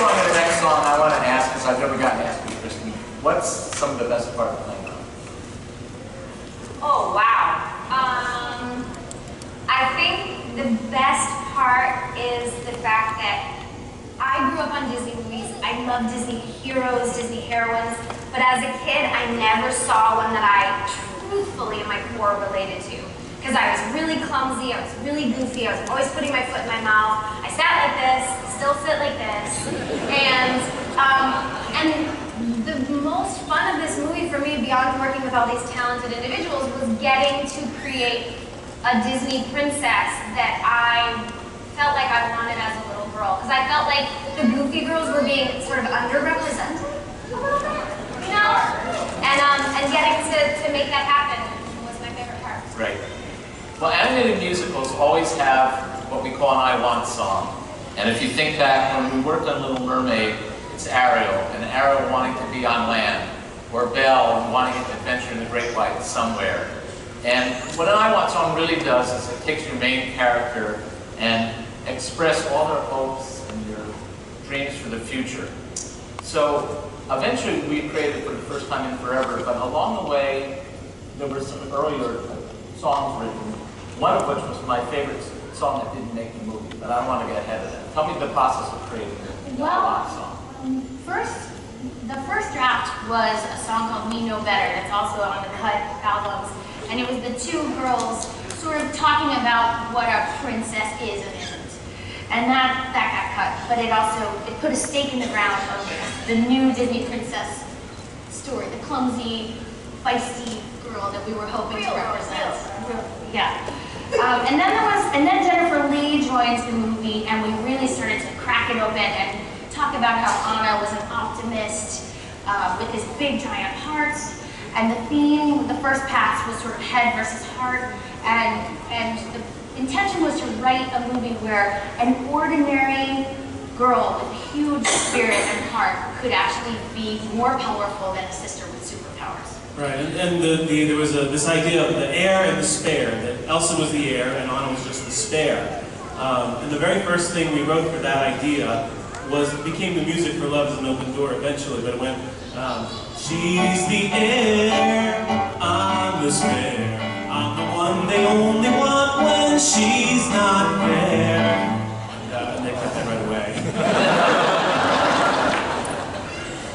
go on to the next song, I want to ask, because I've never gotten asked you, Kristen, what's some of the best part of playing on? Oh, wow. I think the best part is the fact that I grew up on Disney movies. I love Disney heroes, Disney heroines, but as a kid, I never saw one that I truthfully in my core related to. Because I was really clumsy, I was really goofy, I was always putting my foot in my mouth. I sat like this, still sit like this. And the most fun of this movie for me, beyond working with all these talented individuals, was getting to create a Disney princess that I felt like I wanted as a little girl. Because I felt like the goofy girls were being sort of underrepresented a little bit, you know? And getting to make that happen was my favorite part. Right. Well, animated musicals always have what we call an I Want song. And if you think back, when we worked on Little Mermaid, it's Ariel, and Ariel wanting to be on land, or Belle wanting to adventure in the Great White somewhere. And what an I Want song really does is it takes your main character and express all their hopes and your dreams for the future. So eventually we created for the first time in forever, but along the way there were some earlier songs written, one of which was my favorite song that didn't make the movie, but I don't want to get ahead of that. Tell me the process of creating the I Want song. The first draft was a song called Me Know Better that's also on the Cut albums. And it was the two girls sort of talking about what a princess is and isn't. And that got cut. But it put a stake in the ground of the new Disney princess story, the clumsy, feisty girl that we were hoping to represent. Yeah. And then Jennifer Lee joins the movie, and we really started to crack it open and talk about how Anna was an optimist with his big giant heart. And the theme, the first pass was sort of head versus heart, and the intention was to write a movie where an ordinary girl with a huge spirit and heart could actually be more powerful than a sister with superpowers. Right, and there was this idea of the heir and the spare, that Elsa was the heir and Anna was just the spare. And the very first thing we wrote for that idea became the music for Love is an Open Door eventually, but it went, she's the heir, I'm the spare, I'm the one they only want when she's not there. And they cut that right away.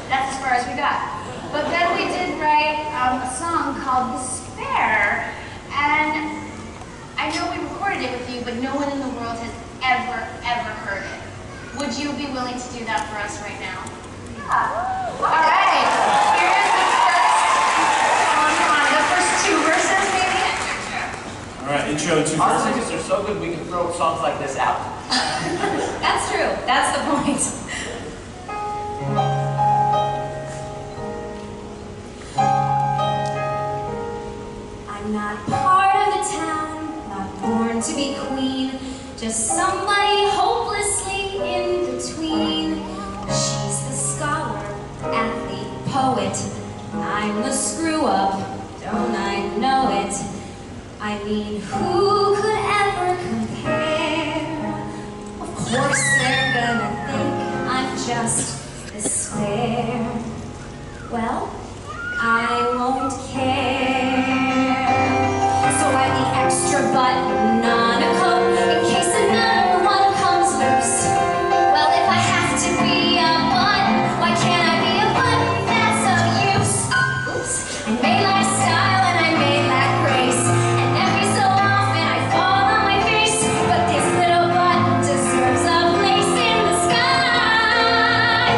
That's as far as we got. But then we did write a song called The Spare, and I know we recorded it with you, but no one in the world has ever heard it. Would you be willing to do that for us right now? Yeah. All right. Here's the first two verses, maybe? All right, intro and two Our verses. singers are so good we can throw songs like this out. That's true. That's the point. I'm not part of the town, not born to be queen, just somebody hopelessly in between. She's the scholar, athlete, poet. I'm the screw-up, don't I know it? I mean, who could ever compare? Of course they're gonna think I'm just despair. Well, I won't care. So I'm the extra button on a coat in case another one comes loose. Well, if I have to be a button, why can't I be a button that's of use? Oops. I may lack style and I may lack grace, and every so often I fall on my face, but this little button deserves a place in the sky.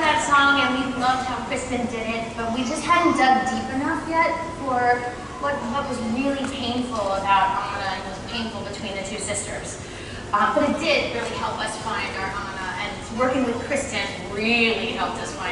that song and we loved how Kristen did it, but we just hadn't dug deep enough yet for what was really painful about Anna and was painful between the two sisters. But it did really help us find our Anna, and working with Kristen really helped us find